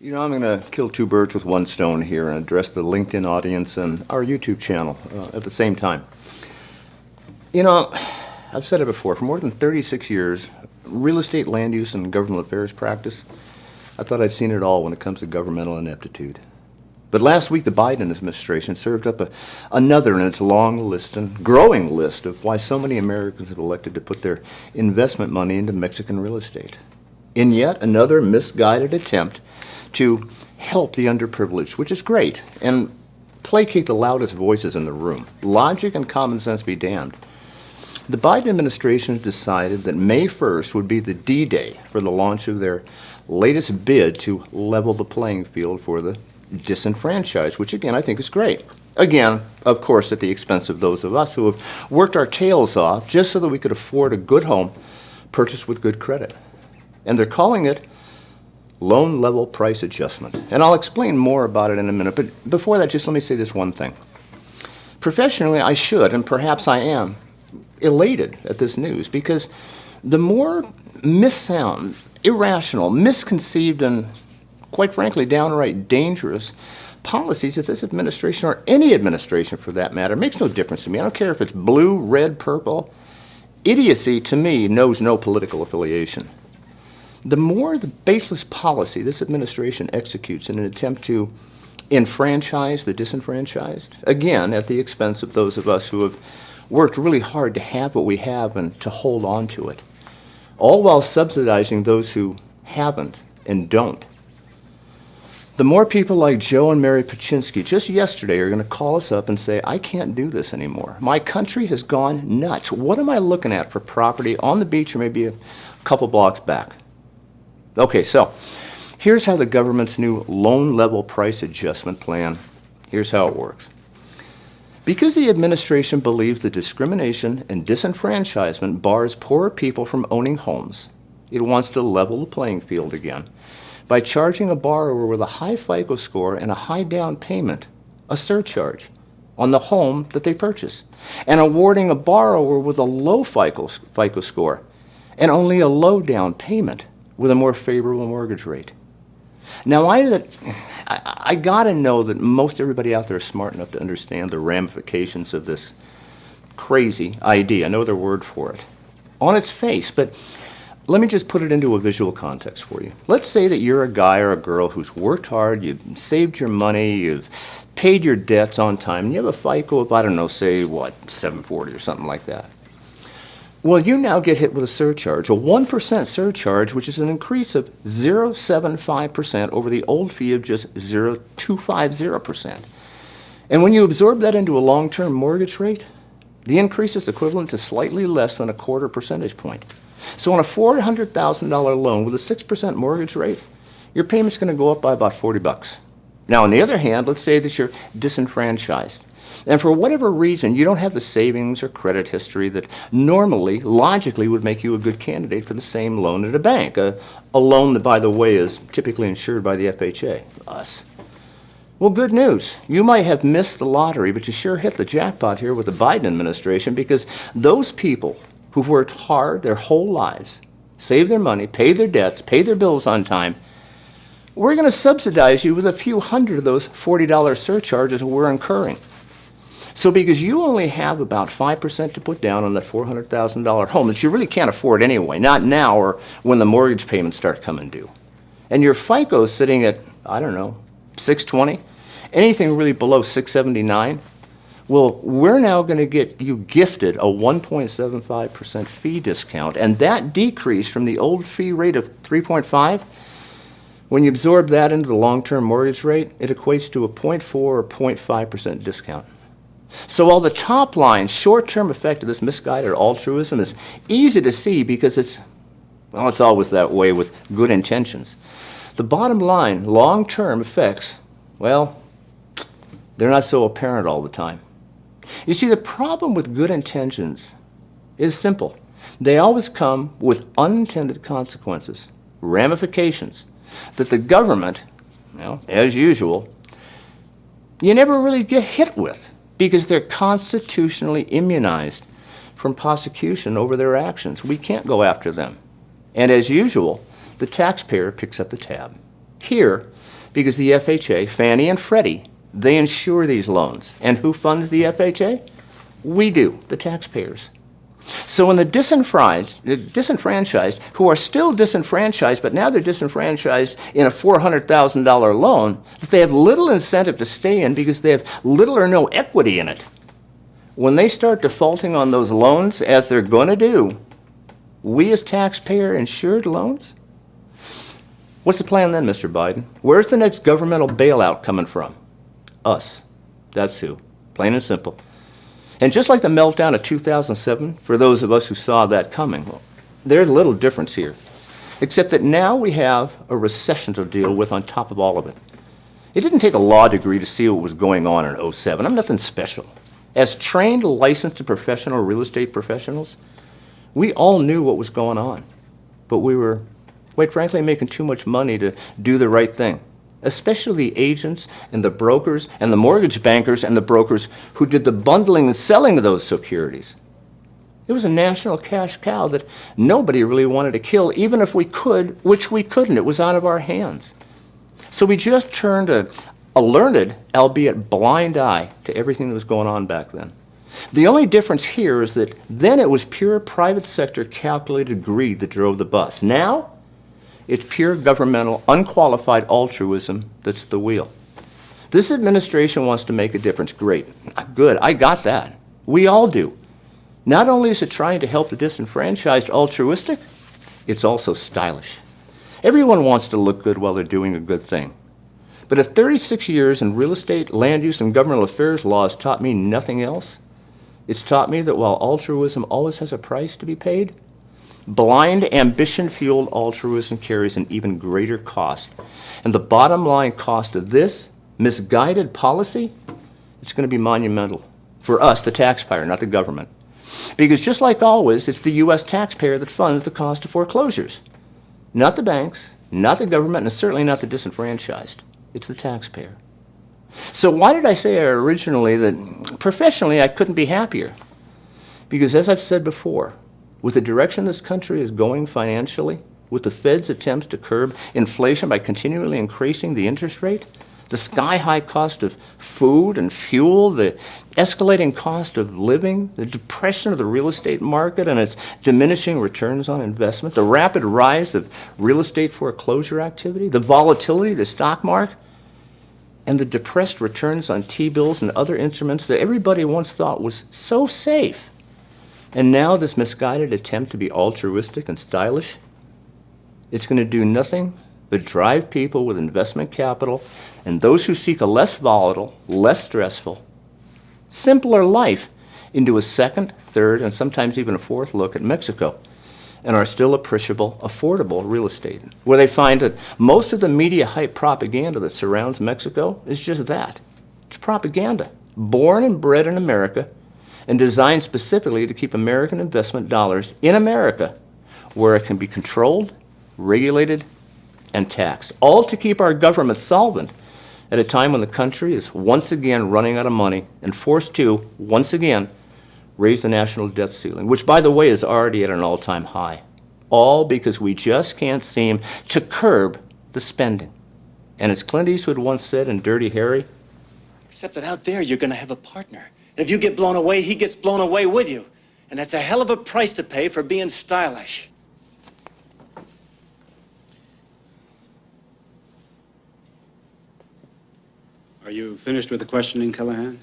You know, I'm going to kill two birds with one stone here and address the LinkedIn audience and our YouTube channel at the same time. You know, I've said it before, for more than 36 years, real estate, land use, and government affairs practice, I thought I'd seen it all when it comes to governmental ineptitude. But last week, the Biden administration served up another in its long list and growing list of why so many Americans have elected to put their investment money into Mexican real estate. In yet another misguided attempt to help the underprivileged, which is great, and placate the loudest voices in the room. Logic and common sense be damned. The Biden administration has decided that May 1st would be the D-Day for the launch of their latest bid to level the playing field for the disenfranchised, which again I think is great. Again, of course, at the expense of those of us who have worked our tails off just so that we could afford a good home purchased with good credit. And they're calling it loan level price adjustment. And I'll explain more about it in a minute, but before that, just let me say this one thing. Professionally, I should, and perhaps I am, elated at this news because the more missound, irrational, misconceived, and quite frankly, downright dangerous policies that this administration, or any administration for that matter, makes no difference to me. I don't care if it's blue, red, purple. Idiocy, to me, knows no political affiliation. The more the baseless policy this administration executes in an attempt to enfranchise the disenfranchised, again, at the expense of those of us who have worked really hard to have what we have and to hold on to it, all while subsidizing those who haven't and don't. The more people like Joe and Mary Paczynski just yesterday are going to call us up and say, I can't do this anymore. My country has gone nuts. What am I looking at for property on the beach or maybe a couple blocks back? Okay, so here's how the government's new loan level price adjustment plan, here's how it works. Because the administration believes the discrimination and disenfranchisement bars poorer people from owning homes, it wants to level the playing field again by charging a borrower with a high FICO score and a high down payment a surcharge on the home that they purchase, and awarding a borrower with a low FICO score and only a low down payment with a more favorable mortgage rate. Now, I got to know that most everybody out there is smart enough to understand the ramifications of this crazy idea. I know their word for it on its face, but let me just put it into a visual context for you. Let's say that you're a guy or a girl who's worked hard, you've saved your money, you've paid your debts on time, and you have a FICO of, I don't know, say, 740 or something like that. Well, you now get hit with a surcharge, a 1% surcharge, which is an increase of 0.75% over the old fee of just 0.250%. And when you absorb that into a long-term mortgage rate, the increase is equivalent to slightly less than a quarter percentage point. So on a $400,000 loan with a 6% mortgage rate, your payment's going to go up by about $40. Now, on the other hand, let's say that you're disenfranchised. And for whatever reason, you don't have the savings or credit history that normally, logically, would make you a good candidate for the same loan at a bank, a loan that, by the way, is typically insured by the FHA, us. Well, good news. You might have missed the lottery, but you sure hit the jackpot here with the Biden administration, because those people who've worked hard their whole lives, saved their money, paid their debts, paid their bills on time, we're going to subsidize you with a few hundred of those $40 surcharges we're incurring. So because you only have about 5% to put down on that $400,000 home that you really can't afford anyway, not now or when the mortgage payments start coming due, and your FICO is sitting at, I don't know, 620, anything really below 679, well, we're now going to get you gifted a 1.75% fee discount, and that decrease from the old fee rate of 3.5, when you absorb that into the long-term mortgage rate, it equates to a 0.4 or 0.5% discount. So while the top line, short-term effect of this misguided altruism is easy to see because it's always that way with good intentions, the bottom line, long-term effects, well, they're not so apparent all the time. You see, the problem with good intentions is simple. They always come with unintended consequences, ramifications, that the government, as usual, you never really get hit with, because they're constitutionally immunized from prosecution over their actions. We can't go after them. And as usual, the taxpayer picks up the tab. here because the FHA, Fannie and Freddie, they insure these loans. And who funds the FHA? We do, the taxpayers. So when the disenfranchised, who are still disenfranchised, but now they're disenfranchised in a $400,000 loan, that they have little incentive to stay in because they have little or no equity in it. When they start defaulting on those loans, as they're going to do, we as taxpayer-insured loans? What's the plan then, Mr. Biden? Where's the next governmental bailout coming from? Us. That's who. Plain and simple. And just like the meltdown of 2007, for those of us who saw that coming, well, there's a little difference here, except that now we have a recession to deal with on top of all of it. It didn't take a law degree to see what was going on in '07. I'm nothing special. As trained, licensed, and professional real estate professionals, we all knew what was going on. But we were, quite frankly, making too much money to do the right thing, especially the agents and the brokers and the mortgage bankers and the brokers who did the bundling and selling of those securities. It was a national cash cow that nobody really wanted to kill, even if we could, which we couldn't. It was out of our hands. So we just turned a learned, albeit blind eye to everything that was going on back then. The only difference here is that then it was pure private sector calculated greed that drove the bus. Now, it's pure governmental, unqualified altruism that's at the wheel. This administration wants to make a difference. Great. Good. I got that. We all do. Not only is it trying to help the disenfranchised altruistic, it's also stylish. Everyone wants to look good while they're doing a good thing. But if 36 years in real estate, land use, and governmental affairs laws taught me nothing else, it's taught me that while altruism always has a price to be paid, blind, ambition-fueled altruism carries an even greater cost. And the bottom line cost of this misguided policy, it's going to be monumental for us, the taxpayer, not the government. Because just like always, it's the U.S. taxpayer that funds the cost of foreclosures. Not the banks, not the government, and certainly not the disenfranchised. It's the taxpayer. So why did I say originally that professionally I couldn't be happier? Because as I've said before, with the direction this country is going financially, with the Fed's attempts to curb inflation by continually increasing the interest rate, the sky-high cost of food and fuel, the escalating cost of living, the depression of the real estate market and its diminishing returns on investment, the rapid rise of real estate foreclosure activity, the volatility of the stock market, and the depressed returns on T-bills and other instruments that everybody once thought was so safe. And now this misguided attempt to be altruistic and stylish, it's going to do nothing but drive people with investment capital and those who seek a less volatile, less stressful, simpler life into a second, third, and sometimes even a fourth look at Mexico and our still appreciable, affordable real estate, where they find that most of the media hype propaganda that surrounds Mexico is just that. It's propaganda, born and bred in America and designed specifically to keep American investment dollars in America where it can be controlled, regulated, and taxed, all to keep our government solvent at a time when the country is once again running out of money and forced to, once again, raise the national debt ceiling, which, by the way, is already at an all-time high, all because we just can't seem to curb the spending. And as Clint Eastwood once said in Dirty Harry, except that out there you're going to have a partner. And if you get blown away, he gets blown away with you. And that's a hell of a price to pay for being stylish. Are you finished with the questioning, Callahan?